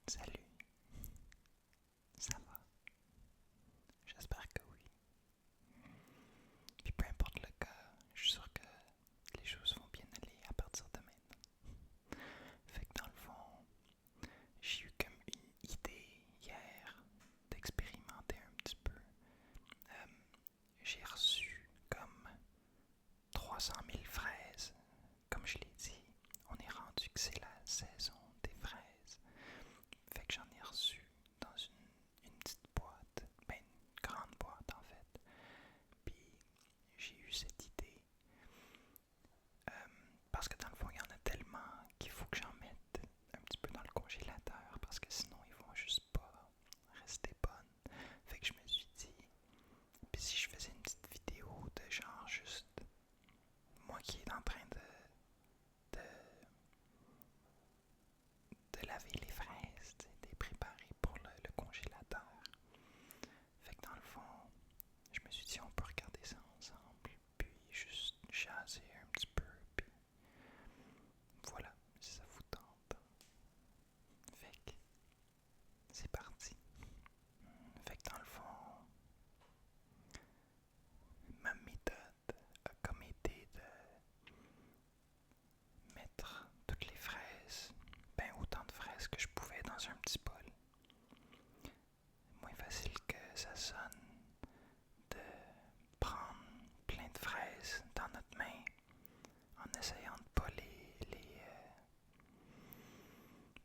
Salut, ça va? J'espère que oui. Puis peu importe le cas, je suis sûr que les choses vont bien aller à partir de maintenant. Fait que dans le fond, j'ai eu comme une idée hier d'expérimenter un petit peu. J'ai reçu comme 300 000 fraises. Comme je l'ai dit, on est rendu que c'est la saison des fraises. Fait que j'en ai reçu dans une petite boîte, ben une grande boîte en fait. Puis j'ai eu cette idée parce que dans le fond il y en a tellement qu'il faut que j'en mette un petit peu dans le congélateur parce que sinon ils vont juste pas rester bonnes. Fait que je me suis dit, puis si je faisais une petite vidéo de genre juste moi qui est en train de, de laver les fraises, de les préparer pour le congélateur. Fait que dans le fond, je me suis dit on peut regarder ça ensemble, puis juste jaser un petit peu, puis voilà, si ça vous tente. Fait que c'est parti. Fait que dans le fond, ma méthode a comme été de mettre toutes les fraises, ben autant de fraises que je pouvais dans un petit bol. Moins facile que ça sonne de prendre plein de fraises dans notre main en essayant de pas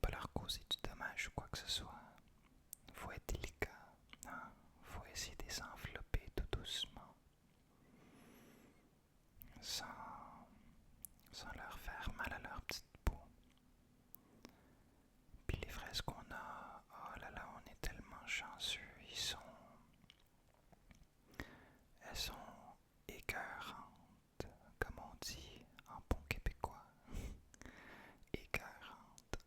pas leur causer du dommage ou quoi que ce soit. Faut être délicat, hein? Faut essayer de les envelopper tout doucement, sans, sans leur faire mal à leur petite peau. Puis les fraises qu'on a, oh là là, on est tellement chanceux, elles sont écœurantes, comme on dit en bon québécois. Écœurantes.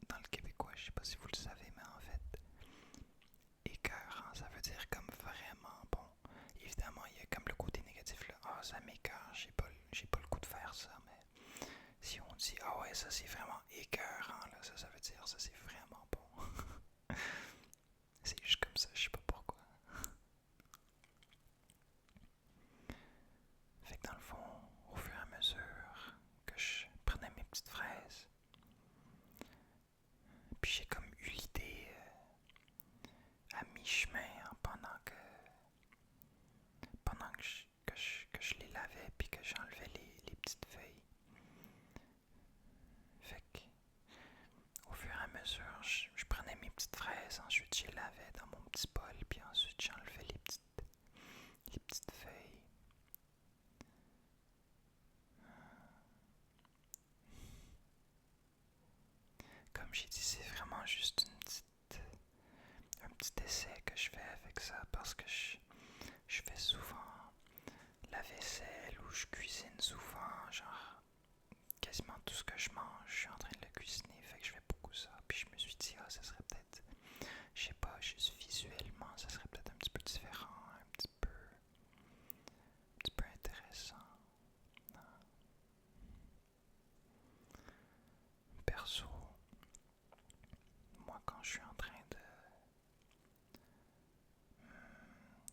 Dans le québécois, je sais pas si vous le savez, mais en fait, écœurant, ça veut dire comme vraiment bon. Évidemment, il y a comme le côté négatif, là. Ah, ça m'écœure, j'ai pas le goût de faire ça, mais si on dit, ah ouais, ça c'est vraiment écœurant, là, ça veut dire, ça c'est vraiment bon. C'est juste comme ça, je sais pas pourquoi. Fait que dans le fond, au fur et à mesure que je prenais mes petites fraises, puis j'ai comme eu l'idée à mi-chemin hein, pendant que je les lavais puis que j'enlevais les petites feuilles. Fait que au fur et à mesure, je prenais mes petites fraises, ensuite je les lavais dans mon petit bol, puis ensuite j'enlevais les petites feuilles. Comme j'ai dit, c'est vraiment juste un petit essai que je fais avec ça parce que je fais souvent la vaisselle ou je cuisine souvent, genre quasiment tout ce que je mange, je suis en train de le cuisiner, fait que je fais beaucoup ça. Puis je me suis dit, ah, ça serait peut-être, je sais pas, juste visuellement, ça serait peut-être un petit peu différent, un petit peu intéressant. Perso, moi quand je suis en train de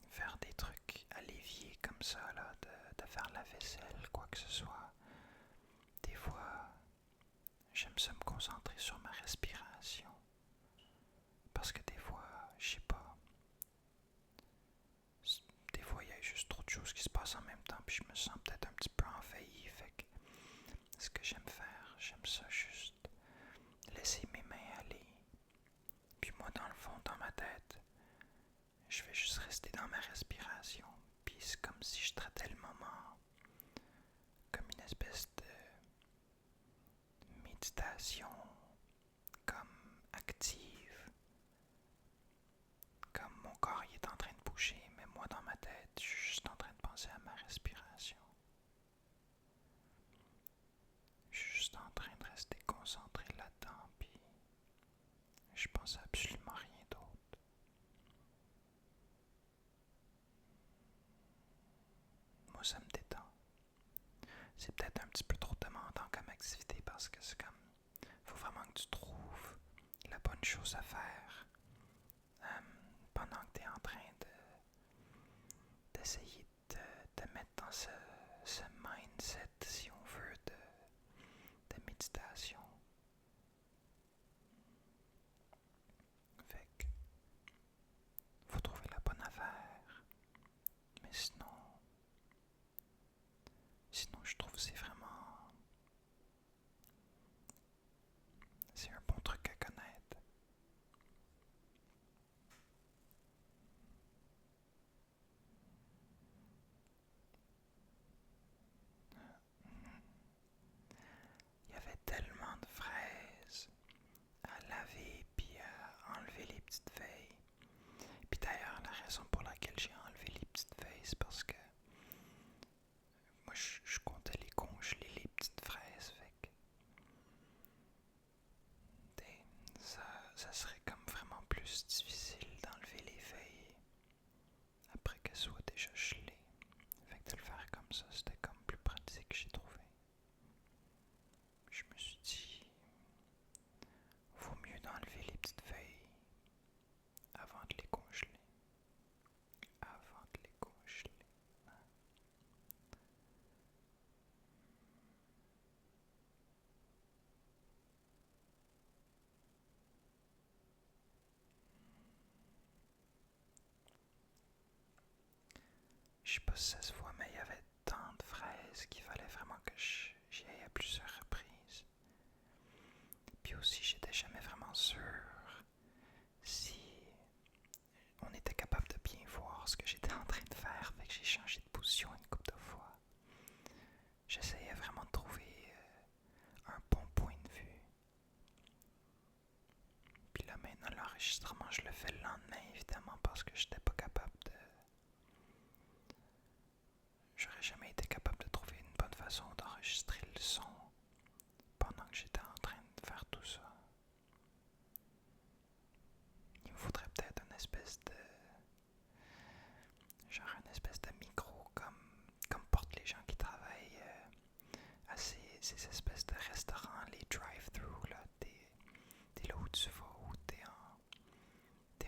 faire des trucs à l'évier comme ça, là, de faire la vaisselle, quoi que ce soit, des fois, j'aime ça me concentrer sur ma respiration. Parce que des fois, je sais pas, des fois il y a juste trop de choses qui se passent en même temps, puis je me sens peut-être un petit peu envahi. Fait que ce que j'aime faire, j'aime ça juste laisser mes mains aller. Puis moi, dans le fond, dans ma tête, je vais juste rester dans ma respiration. Puis c'est comme si je traitais le moment comme une espèce de méditation, comme active, comme mon corps il est en train de bouger, mais moi dans ma tête, je suis juste en train de penser à ma respiration. Je suis juste en train de rester concentré là-dedans, puis je pense à absolument rien d'autre. Moi, ça me détend. C'est peut-être un petit peu trop demandant comme activité parce que c'est comme, faut vraiment que tu trouves la bonne chose à faire pendant que tu es en train d'essayer de te mettre dans ce mindset, si on veut, de méditation. Fait que faut trouver la bonne affaire. Mais sinon je trouve que c'est un bon truc à connaître. Il y avait tellement de fraises à laver puis à enlever les petites feuilles. Puis d'ailleurs, la raison pour laquelle j'ai enlevé les petites feuilles, c'est parce que moi je comptais les congeler, les petites fraises. Fait que ça serait comme vraiment plus difficile d'enlever les feuilles après qu'elles soient déjà gelées. Fait que de le faire comme ça, c'était comme plus pratique, j'ai trouvé. Je me suis dit, vaut mieux d'enlever les petites feuilles avant de les congeler. Avant de les congeler. Je sais pas si ça se voit, mais il y avait tant de fraises qu'il fallait vraiment que j'y aille à plusieurs reprises. Puis aussi, j'étais jamais vraiment sûr si on était capable de bien voir ce que j'étais en train de faire. Fait que j'ai changé de position une couple de fois. J'essayais vraiment de trouver un bon point de vue. Puis là, maintenant, l'enregistrement, je le fais le lendemain, évidemment, parce que j'étais pas capable de... J'aurais jamais été capable de trouver une bonne façon d'enregistrer le son pendant que j'étais en train de faire tout ça. Il me faudrait peut-être une espèce de micro comme portent les gens qui travaillent à ces espèces de restaurants, les drive-thru, là. T'es là où tu vas, où t'es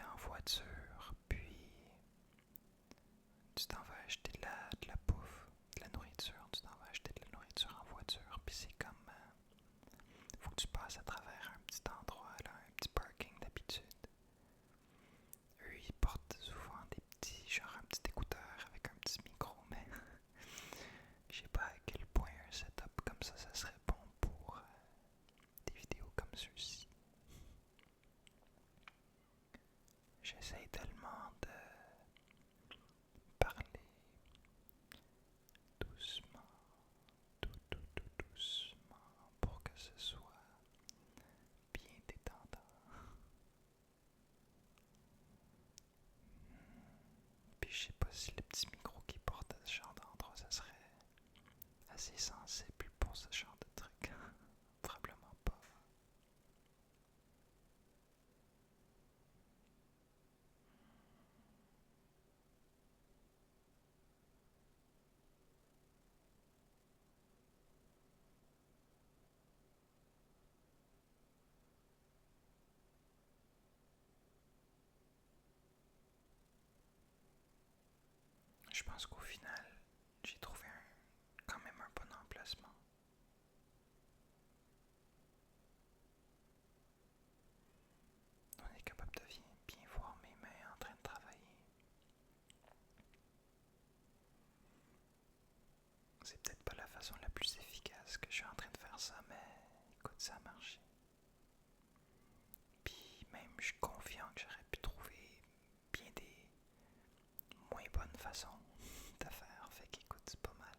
en voiture, puis tu t'en vas acheter de la bouffe, de la nourriture, tu t'en vas acheter de la nourriture en voiture, puis c'est comme... faut que tu passes à travers un petit endroit, là, un petit parking d'habitude. Eux, ils portent souvent genre un petit écouteur avec un petit micro, mais je sais pas à quel point un setup comme ça serait bon pour des vidéos comme ceux-ci. J'essaie tellement de parler doucement, tout doucement, pour que ce soit bien détendant. Puis je sais pas si le petit micro qui porte à ce genre d'endroit, ça serait assez sensible pour ce genre de truc. Probablement pas. Je pense qu'au final, j'ai trouvé quand même un bon emplacement. On est capable de bien voir mes mains en train de travailler. C'est peut-être pas la façon la plus efficace que je suis en train de faire ça, mais écoute, ça a marché. Puis même, je suis confiant que j'aurais pu trouver bien des moins bonnes façons de faire. Fait qu'écoute, c'est pas mal.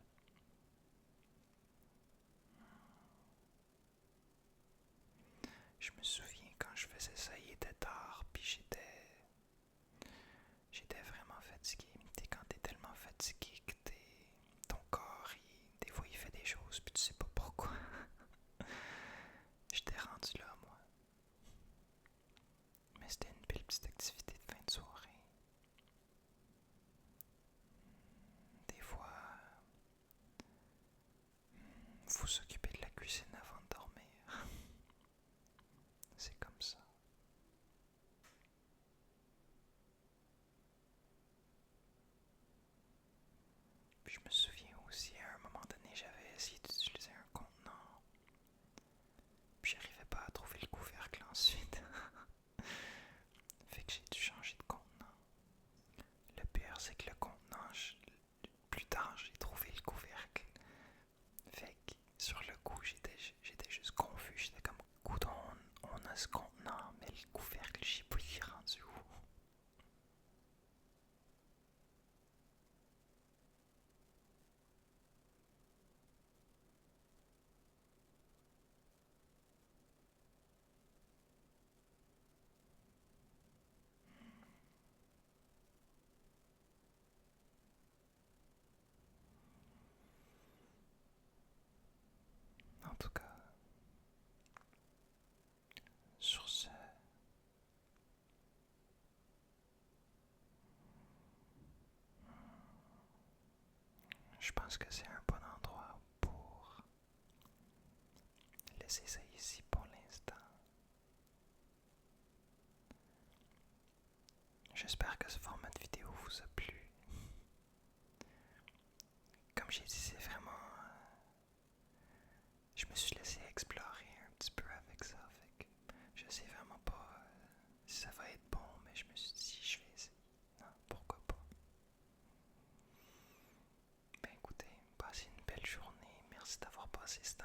Je me souviens quand je faisais ça, il était tard, puis j'étais vraiment fatigué. Quand t'es tellement fatigué que ton corps, des fois il fait des choses, puis tu sais pas pourquoi. J'étais rendu là, moi. Mais c'était une belle petite activité de fin de soirée. Des fois, faut s'occuper de la cuisine avant de dormir. C'est comme ça. Je me souviens aussi, à un moment donné, j'avais essayé d'utiliser un contenant. Puis j'arrivais pas à trouver le couvercle ensuite. Fait que j'ai dû changer de contenant. Le pire, c'est que le contenant, plus tard, j'ai trouvé le couvercle. Fait que sur le coup, j'étais juste confus. J'étais comme, coudonc, on a ce contenant, mais le couvercle, j'ai pas y rendu où. En tout cas, sur ce, je pense que c'est un bon endroit pour laisser ça ici pour l'instant. J'espère que ce format de vidéo vous a plu. Comme j'ai dit, c'est vraiment... je me suis laissé explorer un petit peu avec ça. Fait que je sais vraiment pas si ça va être bon, mais je me suis dit, je vais essayer. Non, pourquoi pas. Ben écoutez, passez une belle journée. Merci d'avoir passé ce temps